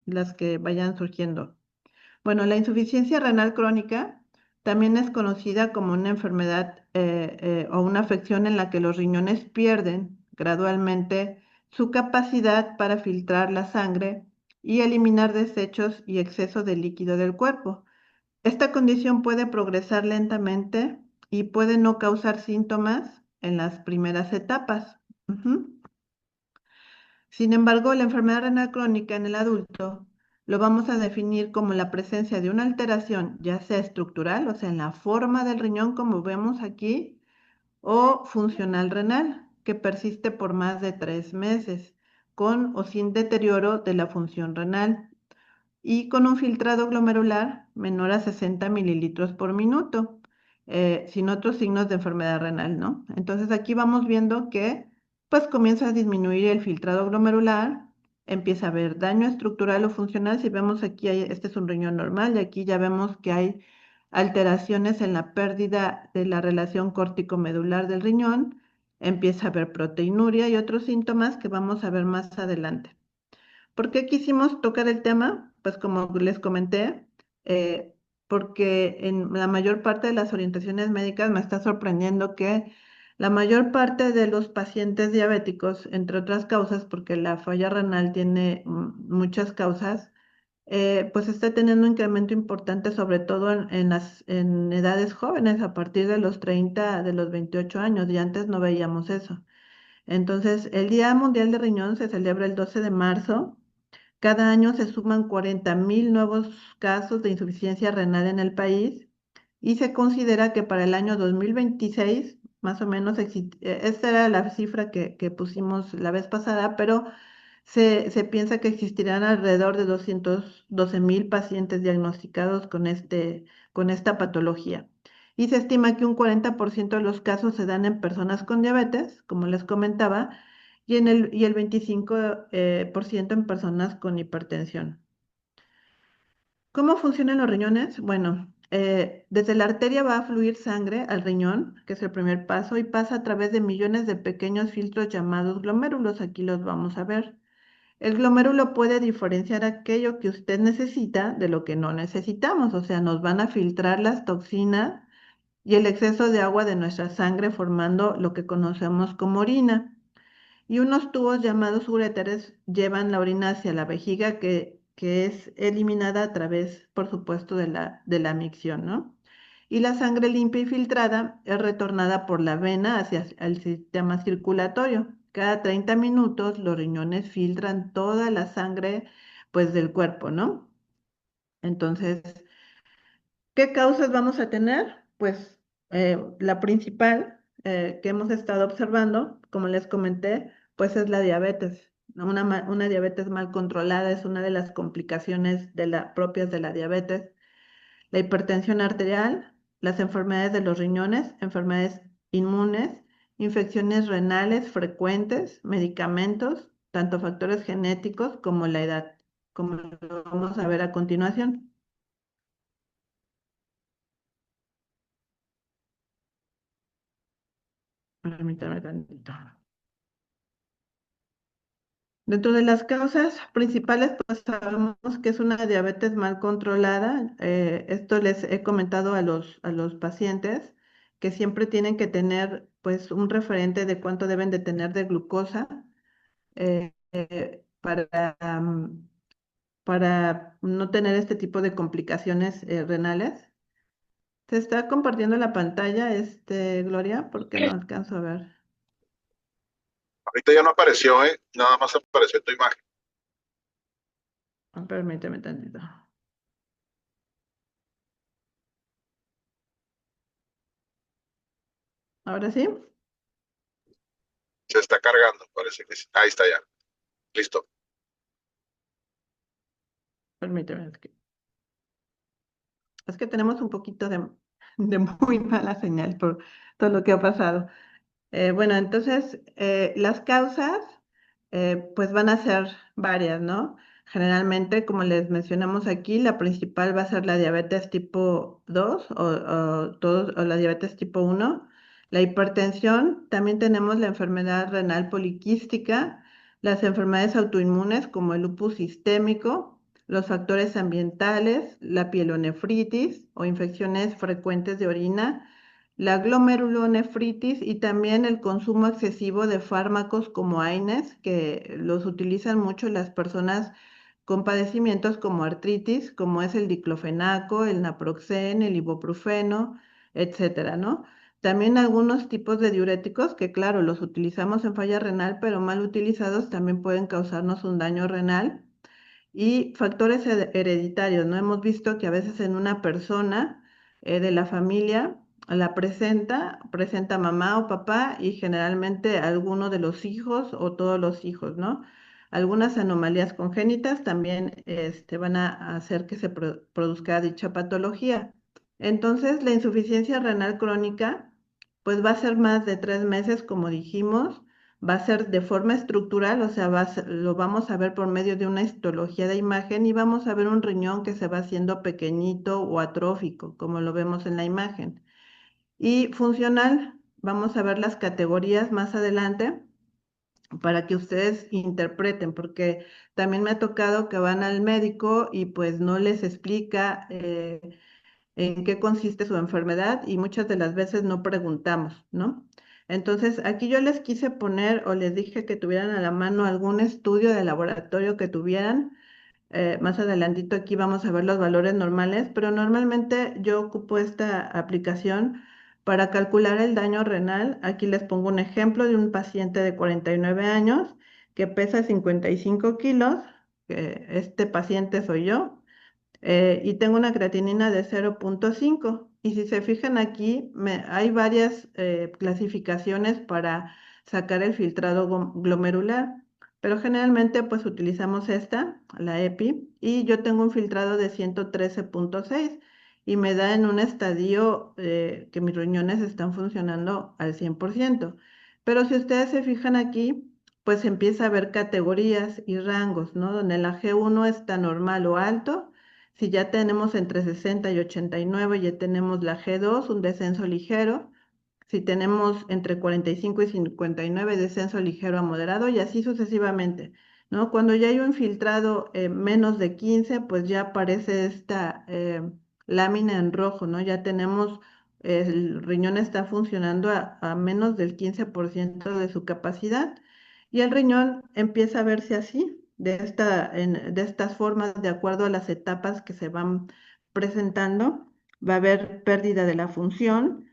las que vayan surgiendo. Bueno, la insuficiencia renal crónica también es conocida como una enfermedad o una afección en la que los riñones pierden gradualmente su capacidad para filtrar la sangre y eliminar desechos y exceso de líquido del cuerpo. Esta condición puede progresar lentamente y puede no causar síntomas en las primeras etapas. Ujú. Sin embargo, la enfermedad renal crónica en el adulto lo vamos a definir como la presencia de una alteración, ya sea estructural, o sea, en la forma del riñón, como vemos aquí, o funcional renal, que persiste por más de 3 meses, con o sin deterioro de la función renal y con un filtrado glomerular menor a 60 mililitros por minuto, sin otros signos de enfermedad renal, ¿no? Entonces aquí vamos viendo que pues comienza a disminuir el filtrado glomerular, empieza a haber daño estructural o funcional. Si vemos aquí, este es un riñón normal y aquí ya vemos que hay alteraciones en la pérdida de la relación córtico-medular del riñón, empieza a haber proteinuria y otros síntomas que vamos a ver más adelante. ¿Por qué quisimos tocar el tema? Pues como les comenté, eh, porque en la mayor parte de las orientaciones médicas me está sorprendiendo que la mayor parte de los pacientes diabéticos, entre otras causas, porque la falla renal tiene muchas causas, pues está teniendo un incremento importante, sobre todo en edades jóvenes, a partir de los 30, de los 28 años, y antes no veíamos eso. Entonces, el Día Mundial de Riñón se celebra el 12 de marzo. Cada año se suman 40.000 nuevos casos de insuficiencia renal en el país y se considera que para el año 2026, más o menos, esta era la cifra que pusimos la vez pasada, pero se piensa que existirán alrededor de 212.000 pacientes diagnosticados con esta patología. Y se estima que un 40% de los casos se dan en personas con diabetes, como les comentaba, y el 25% en personas con hipertensión. ¿Cómo funcionan los riñones? Bueno, desde la arteria va a fluir sangre al riñón, que es el primer paso, y pasa a través de millones de pequeños filtros llamados glomérulos. Aquí los vamos a ver. El glomérulo puede diferenciar aquello que usted necesita de lo que no necesitamos, o sea, nos van a filtrar las toxinas y el exceso de agua de nuestra sangre formando lo que conocemos como orina. Y unos tubos llamados uréteres llevan la orina hacia la vejiga que es eliminada a través, por supuesto, de la micción, ¿no? Y la sangre limpia y filtrada es retornada por la vena hacia el sistema circulatorio. Cada 30 minutos los riñones filtran toda la sangre, pues, del cuerpo, ¿no? Entonces, ¿qué causas vamos a tener? Pues la principal que hemos estado observando, como les comenté, pues es la diabetes, ¿no? Una diabetes mal controlada es una de las complicaciones propias de la diabetes. La hipertensión arterial, las enfermedades de los riñones, enfermedades inmunes, infecciones renales frecuentes, medicamentos, tanto factores genéticos como la edad, como lo vamos a ver a continuación. Permítame tantito. Dentro de las causas principales, pues sabemos que es una diabetes mal controlada. Esto les he comentado a los pacientes que siempre tienen que tener pues un referente de cuánto deben de tener de glucosa para no tener este tipo de complicaciones renales. ¿Se está compartiendo la pantalla, Gloria? Porque no alcanzo a ver. Ahorita ya no apareció, ¿eh? Nada más apareció tu imagen. Permíteme tantito. ¿Ahora sí? Se está cargando, parece que sí. Ahí está ya. Listo. Permíteme. Es que tenemos un poquito de muy mala señal por todo lo que ha pasado. Bueno, entonces las causas pues van a ser varias, ¿no? Generalmente, como les mencionamos aquí, la principal va a ser la diabetes tipo 2 o la diabetes tipo 1. La hipertensión, también tenemos la enfermedad renal poliquística, las enfermedades autoinmunes como el lupus sistémico, los factores ambientales, la pielonefritis o infecciones frecuentes de orina, la glomerulonefritis y también el consumo excesivo de fármacos como AINES, que los utilizan mucho las personas con padecimientos como artritis, como es el diclofenaco, el naproxen, el ibuprofeno, etcétera, ¿no? También algunos tipos de diuréticos que, claro, los utilizamos en falla renal, pero mal utilizados también pueden causarnos un daño renal. Y factores hereditarios, ¿no? Hemos visto que a veces en una persona de la familia presenta mamá o papá y generalmente alguno de los hijos o todos los hijos, ¿no? Algunas anomalías congénitas también van a hacer que se produzca dicha patología. Entonces, la insuficiencia renal crónica, pues va a ser más de 3 meses, como dijimos, va a ser de forma estructural, o sea, lo vamos a ver por medio de una histología de imagen y vamos a ver un riñón que se va haciendo pequeñito o atrófico, como lo vemos en la imagen. Y funcional, vamos a ver las categorías más adelante para que ustedes interpreten, porque también me ha tocado que van al médico y pues no les explica en qué consiste su enfermedad y muchas de las veces no preguntamos, ¿no? Entonces, aquí yo les quise poner o les dije que tuvieran a la mano algún estudio de laboratorio que tuvieran. Más adelantito aquí vamos a ver los valores normales, pero normalmente yo ocupo esta aplicación para calcular el daño renal. Aquí les pongo un ejemplo de un paciente de 49 años que pesa 55 kilos. Este paciente soy yo y tengo una creatinina de 0,5. Y si se fijan aquí, hay varias clasificaciones para sacar el filtrado glomerular, pero generalmente pues utilizamos esta, la EPI, y yo tengo un filtrado de 113,6 y me da en un estadio que mis riñones están funcionando al 100%. Pero si ustedes se fijan aquí, pues empieza a haber categorías y rangos, ¿no? Donde la G1 está normal o alto. Si ya tenemos entre 60 y 89, ya tenemos la G2, un descenso ligero. Si tenemos entre 45 y 59, descenso ligero a moderado y así sucesivamente, ¿no? Cuando ya hay un filtrado menos de 15, pues ya aparece esta lámina en rojo, ¿no? Ya tenemos, el riñón está funcionando a menos del 15% de su capacidad y el riñón empieza a verse así, de estas formas, de acuerdo a las etapas que se van presentando. Va a haber pérdida de la función.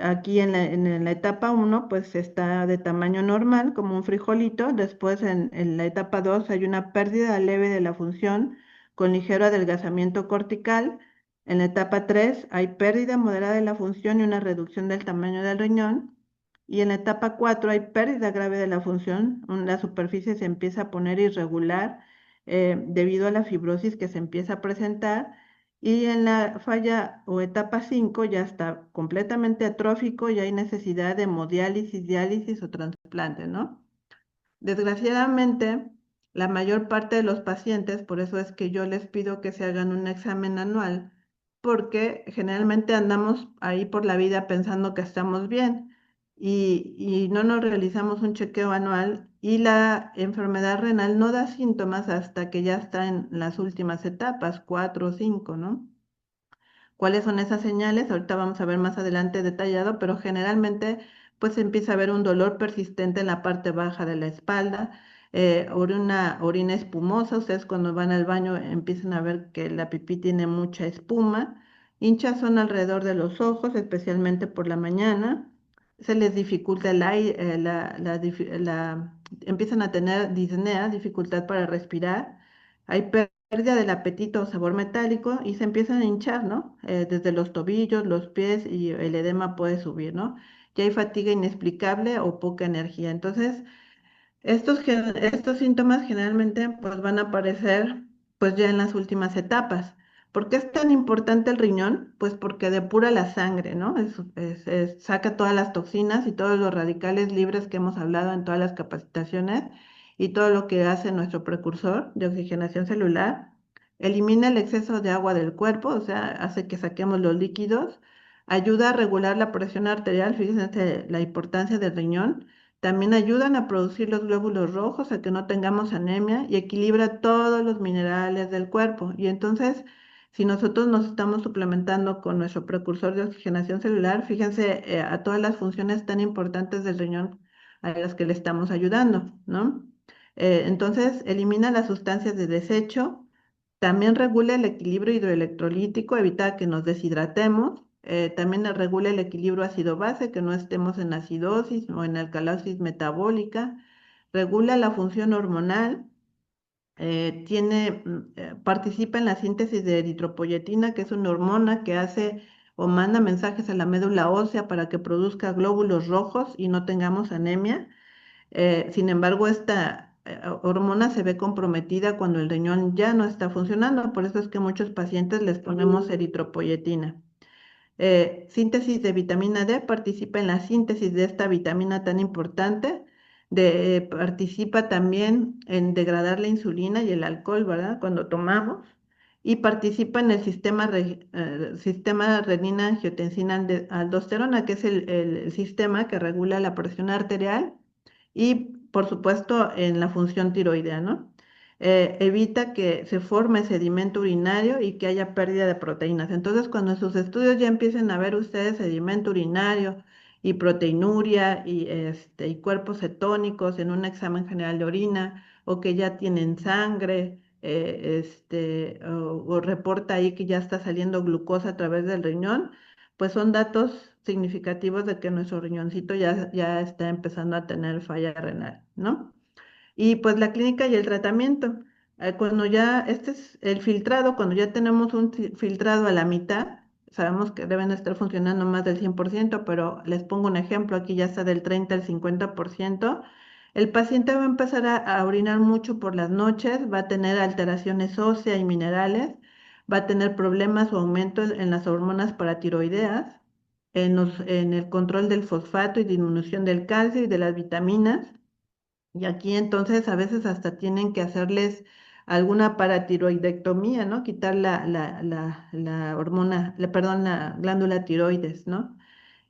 Aquí en la etapa 1 pues está de tamaño normal, como un frijolito. Después en la etapa 2 hay una pérdida leve de la función con ligero adelgazamiento cortical. En la etapa 3 hay pérdida moderada de la función y una reducción del tamaño del riñón. Y en la etapa 4 hay pérdida grave de la función, la superficie se empieza a poner irregular debido a la fibrosis que se empieza a presentar. Y en la falla o etapa 5 ya está completamente atrófico y hay necesidad de hemodiálisis, diálisis o trasplante, ¿no? Desgraciadamente, la mayor parte de los pacientes, por eso es que yo les pido que se hagan un examen anual, porque generalmente andamos ahí por la vida pensando que estamos bien y no nos realizamos un chequeo anual y la enfermedad renal no da síntomas hasta que ya está en las últimas etapas, 4 o 5, ¿no? ¿Cuáles son esas señales? Ahorita vamos a ver más adelante detallado, pero generalmente pues empieza a haber un dolor persistente en la parte baja de la espalda, orina espumosa. Ustedes cuando van al baño empiezan a ver que la pipí tiene mucha espuma, hinchazón alrededor de los ojos, especialmente por la mañana. Se les dificulta el aire, empiezan a tener disnea, dificultad para respirar. Hay pérdida del apetito o sabor metálico y se empiezan a hinchar, ¿no? Desde los tobillos, los pies y el edema puede subir, ¿no? Ya hay fatiga inexplicable o poca energía. Entonces, estos síntomas generalmente pues van a aparecer pues ya en las últimas etapas. ¿Por qué es tan importante el riñón? Pues porque depura la sangre, ¿no? Saca todas las toxinas y todos los radicales libres que hemos hablado en todas las capacitaciones y todo lo que hace nuestro precursor de oxigenación celular. Elimina el exceso de agua del cuerpo, o sea, hace que saquemos los líquidos. Ayuda a regular la presión arterial, fíjense la importancia del riñón también ayudan a producir los glóbulos rojos, a que no tengamos anemia y equilibra todos los minerales del cuerpo. Y entonces, si nosotros nos estamos suplementando con nuestro precursor de oxigenación celular, fíjense a todas las funciones tan importantes del riñón a las que le estamos ayudando, ¿no? Entonces, elimina las sustancias de desecho, también regula el equilibrio hidroelectrolítico, evita que nos deshidratemos, también regula el equilibrio ácido-base, que no estemos en acidosis o en alcalosis metabólica, regula la función hormonal, participa en la síntesis de eritropoyetina, que es una hormona que hace o manda mensajes a la médula ósea para que produzca glóbulos rojos y no tengamos anemia. Sin embargo, esta hormona se ve comprometida cuando el riñón ya no está funcionando, por eso es que muchos pacientes les ponemos eritropoyetina. Síntesis de vitamina D, participa en la síntesis de esta vitamina tan importante. Participa también en degradar la insulina y el alcohol, ¿verdad? Cuando tomamos. Y participa en el sistema renina-angiotensina-aldosterona, que es el sistema que regula la presión arterial y, por supuesto, en la función tiroidea, ¿no? Evita que se forme sedimento urinario y que haya pérdida de proteínas. Entonces, cuando en sus estudios ya empiecen a ver ustedes sedimento urinario y proteinuria y cuerpos cetónicos en un examen general de orina, o que ya tienen sangre, o reporta ahí que ya está saliendo glucosa a través del riñón, pues son datos significativos de que nuestro riñoncito ya está empezando a tener falla renal, ¿no? Y pues la clínica y el tratamiento. Cuando ya, este es el filtrado, cuando ya tenemos un filtrado a la mitad, sabemos que deben estar funcionando más del 100%, pero les pongo un ejemplo, aquí ya está del 30 al 50%. El paciente va a empezar a orinar mucho por las noches, va a tener alteraciones óseas y minerales, va a tener problemas o aumentos en las hormonas paratiroideas, en el control del fosfato y disminución del calcio y de las vitaminas. Y aquí entonces a veces hasta tienen que hacerles alguna paratiroidectomía, ¿no? Quitar la hormona, perdón, la glándula tiroides, ¿no?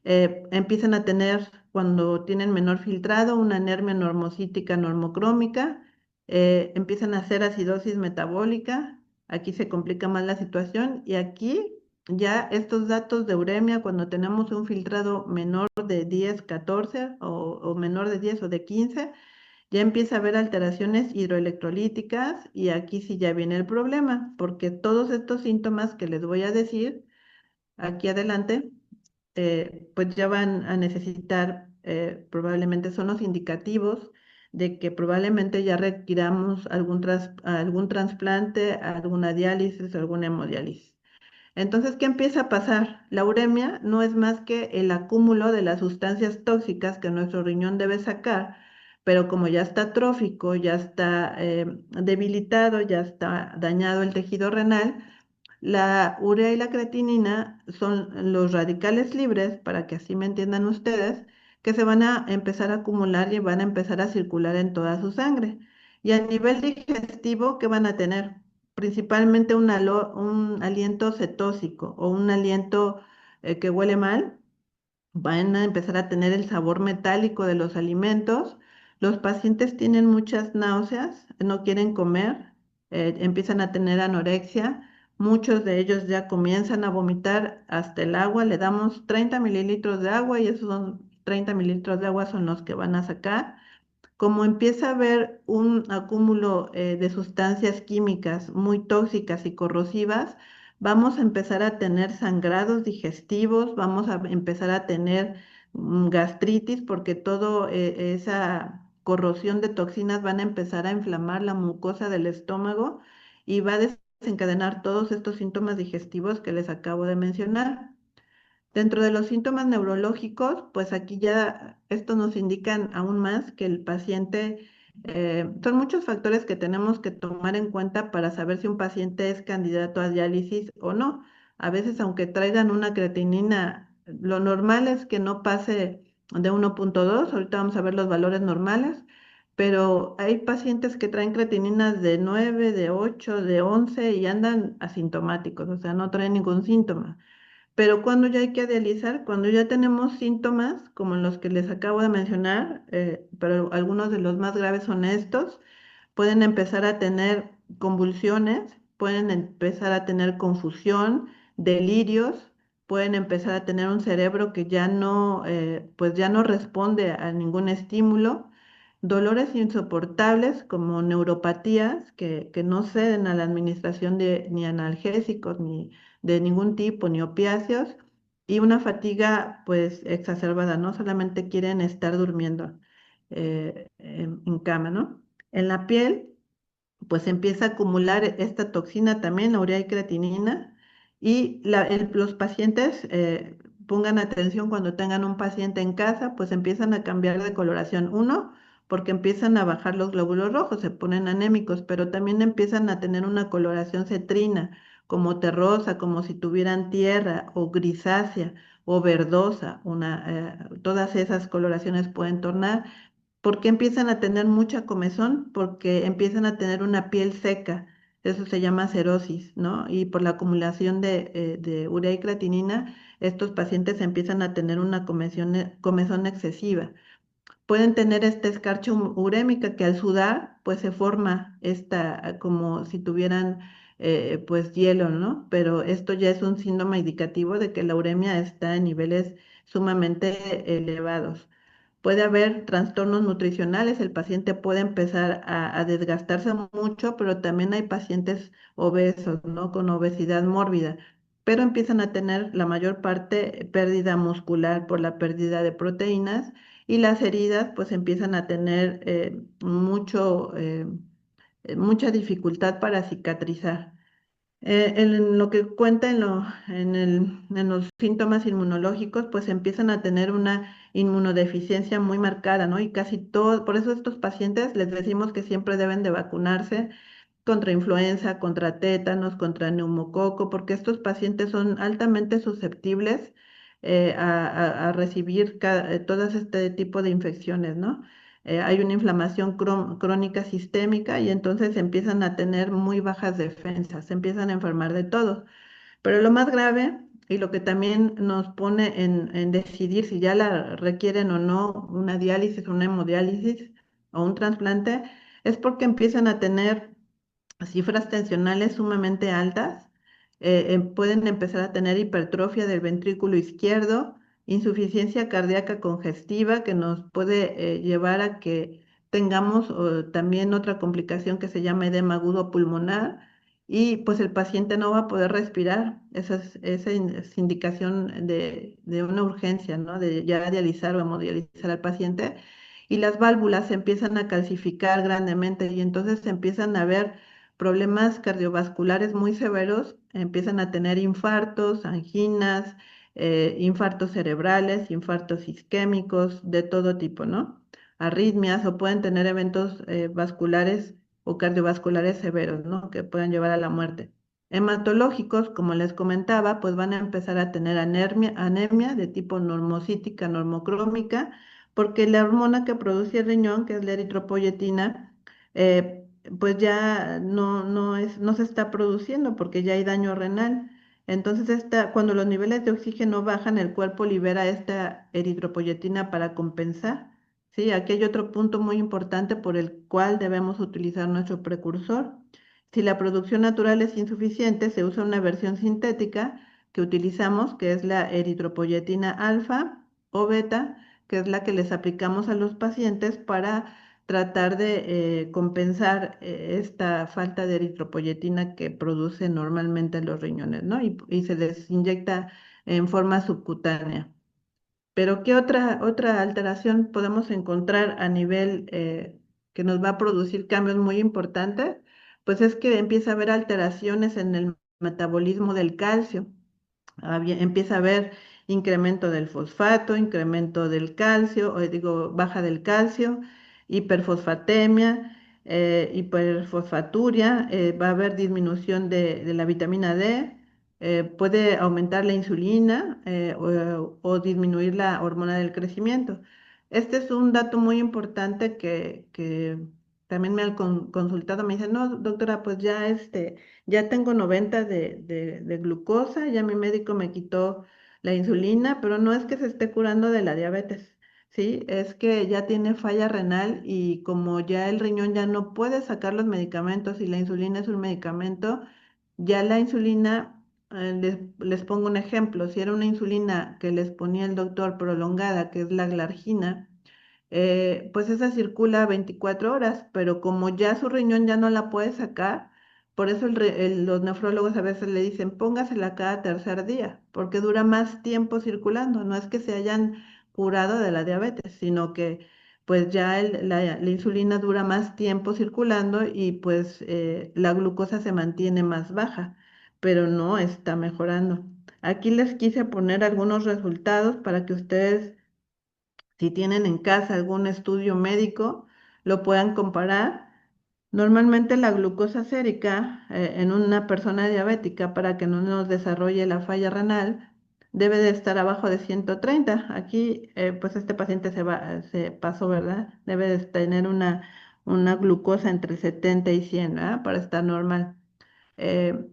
Empiezan a tener, cuando tienen menor filtrado, una anemia normocítica normocrómica, empiezan a hacer acidosis metabólica, aquí se complica más la situación y aquí ya estos datos de uremia, cuando tenemos un filtrado menor de 10, 14 o menor de 10 o de 15, ya empieza a haber alteraciones hidroelectrolíticas y aquí sí ya viene el problema, porque todos estos síntomas que les voy a decir aquí adelante, pues ya van a necesitar, probablemente son los indicativos de que probablemente ya requiramos algún trasplante, alguna diálisis o alguna hemodiálisis. Entonces, ¿qué empieza a pasar? La uremia no es más que el acúmulo de las sustancias tóxicas que nuestro riñón debe sacar, pero como ya está atrófico, ya está debilitado, ya está dañado el tejido renal, la urea y la creatinina son los radicales libres, para que así me entiendan ustedes, que se van a empezar a acumular y van a empezar a circular en toda su sangre. Y a nivel digestivo, ¿qué van a tener? Principalmente un aliento cetósico o un aliento que huele mal, van a empezar a tener el sabor metálico de los alimentos. Los pacientes tienen muchas náuseas, no quieren comer, empiezan a tener anorexia. Muchos de ellos ya comienzan a vomitar hasta el agua. Le damos 30 mililitros de agua y esos 30 mililitros de agua son los que van a sacar. Como empieza a haber un acúmulo de sustancias químicas muy tóxicas y corrosivas, vamos a empezar a tener sangrados digestivos, vamos a empezar a tener gastritis, porque toda esa corrosión de toxinas van a empezar a inflamar la mucosa del estómago y va a desencadenar todos estos síntomas digestivos que les acabo de mencionar. Dentro de los síntomas neurológicos, pues aquí ya esto nos indican aún más que el paciente, son muchos factores que tenemos que tomar en cuenta para saber si un paciente es candidato a diálisis o no. A veces, aunque traigan una creatinina, lo normal es que no pase de 1,2. Ahorita vamos a ver los valores normales, pero hay pacientes que traen creatininas de 9, de 8, de 11 y andan asintomáticos, o sea, no traen ningún síntoma. Pero cuando ya hay que dializar, cuando ya tenemos síntomas como los que les acabo de mencionar, pero algunos de los más graves son estos, pueden empezar a tener convulsiones, pueden empezar a tener confusión, delirios, pueden empezar a tener un cerebro que ya no, pues ya no responde a ningún estímulo, dolores insoportables como neuropatías que no ceden a la administración de ni analgésicos ni de ningún tipo, ni opiáceos, y una fatiga pues exacerbada, no solamente quieren estar durmiendo en cama, ¿no? En la piel, pues empieza a acumular esta toxina también, la urea y creatinina, y los pacientes, pongan atención cuando tengan un paciente en casa, pues empiezan a cambiar de coloración. Uno, porque empiezan a bajar los glóbulos rojos, se ponen anémicos, pero también empiezan a tener una coloración cetrina, como terrosa, como si tuvieran tierra, o grisácea, o verdosa, todas esas coloraciones pueden tornar. ¿Por qué empiezan a tener mucha comezón? Porque empiezan a tener una piel seca, eso se llama cerosis, ¿no? Y por la acumulación de urea y creatinina, estos pacientes empiezan a tener una comezón excesiva. Pueden tener esta escarcha urémica que al sudar, pues se forma como si tuvieran pues hielo, ¿no? Pero esto ya es un síntoma indicativo de que la uremia está en niveles sumamente elevados. Puede haber trastornos nutricionales, el paciente puede empezar a desgastarse mucho, pero también hay pacientes obesos, ¿no? Con obesidad mórbida, pero empiezan a tener la mayor parte pérdida muscular por la pérdida de proteínas, y las heridas pues empiezan a tener mucha dificultad para cicatrizar. En lo que cuenta en los síntomas inmunológicos, pues empiezan a tener una inmunodeficiencia muy marcada, ¿no? Y casi todo, por eso estos pacientes les decimos que siempre deben de vacunarse contra influenza, contra tétanos, contra neumococo, porque estos pacientes son altamente susceptibles a recibir todas este tipo de infecciones, ¿no? Hay una inflamación crónica sistémica y entonces empiezan a tener muy bajas defensas, se empiezan a enfermar de todo. Pero lo más grave y lo que también nos pone en decidir si ya la requieren o no una diálisis, una hemodiálisis o un trasplante, es porque empiezan a tener cifras tensionales sumamente altas, pueden empezar a tener hipertrofia del ventrículo izquierdo, insuficiencia cardíaca congestiva que nos puede llevar a que tengamos también otra complicación que se llama edema agudo pulmonar, y pues el paciente no va a poder respirar. Esa es indicación de una urgencia, ¿no? De ya dializar o hemodializar al paciente. Y las válvulas se empiezan a calcificar grandemente y entonces se empiezan a ver problemas cardiovasculares muy severos, empiezan a tener infartos, anginas, infartos cerebrales, infartos isquémicos, de todo tipo, ¿no? Arritmias, o pueden tener eventos vasculares o cardiovasculares severos, ¿no? Que pueden llevar a la muerte. Hematológicos, como les comentaba, pues van a empezar a tener anemia de tipo normocítica, normocrómica, porque la hormona que produce el riñón, que es la eritropoyetina, eh, pues ya no se está produciendo porque ya hay daño renal. Entonces, cuando los niveles de oxígeno bajan, el cuerpo libera esta eritropoyetina para compensar. Sí, aquí hay otro punto muy importante por el cual debemos utilizar nuestro precursor. Si la producción natural es insuficiente, se usa una versión sintética que utilizamos, que es la eritropoyetina alfa o beta, que es la que les aplicamos a los pacientes para tratar de compensar esta falta de eritropoyetina que produce normalmente los riñones, ¿no? Y se les inyecta en forma subcutánea. Pero ¿qué otra alteración podemos encontrar a nivel que nos va a producir cambios muy importantes? Pues es que empieza a haber alteraciones en el metabolismo del calcio. Empieza a haber incremento del fosfato, incremento del calcio, o digo, baja del calcio, hiperfosfatemia, hiperfosfaturia, va a haber disminución de la vitamina D, puede aumentar la insulina o disminuir la hormona del crecimiento. Este es un dato muy importante que también me han consultado, me dicen, no, doctora, pues ya, ya tengo 90 de glucosa, ya mi médico me quitó la insulina, pero no es que se esté curando de la diabetes, ¿sí? Es que ya tiene falla renal y como ya el riñón ya no puede sacar los medicamentos y la insulina es un medicamento, ya la insulina, les pongo un ejemplo, si era una insulina que les ponía el doctor prolongada, que es la glargina, pues esa circula 24 horas, pero como ya su riñón ya no la puede sacar, por eso los nefrólogos a veces le dicen póngasela cada tercer día, porque dura más tiempo circulando. No es que se hayan curado de la diabetes, sino que pues ya la insulina dura más tiempo circulando y pues la glucosa se mantiene más baja, pero no está mejorando. Aquí les quise poner algunos resultados para que ustedes, si tienen en casa algún estudio médico, lo puedan comparar. Normalmente la glucosa sérica en una persona diabética para que no nos desarrolle la falla renal debe de estar abajo de 130. Aquí pues este paciente se pasó, ¿verdad? Debe de tener una glucosa entre 70 y 100, ¿verdad? Para estar normal. eh,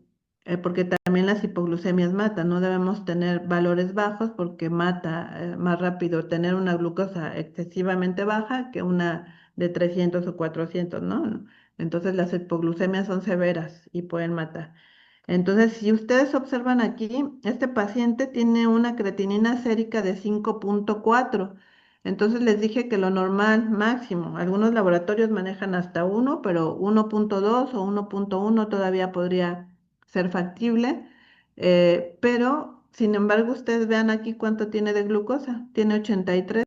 Porque también las hipoglucemias matan, no debemos tener valores bajos porque mata más rápido tener una glucosa excesivamente baja que una de 300 o 400, ¿no? Entonces las hipoglucemias son severas y pueden matar. Entonces, si ustedes observan aquí, este paciente tiene una creatinina sérica de 5,4. Entonces les dije que lo normal máximo, algunos laboratorios manejan hasta 1, pero 1,2 o 1,1 todavía podría ser factible. Pero, sin embargo, ustedes vean aquí cuánto tiene de glucosa. Tiene 83.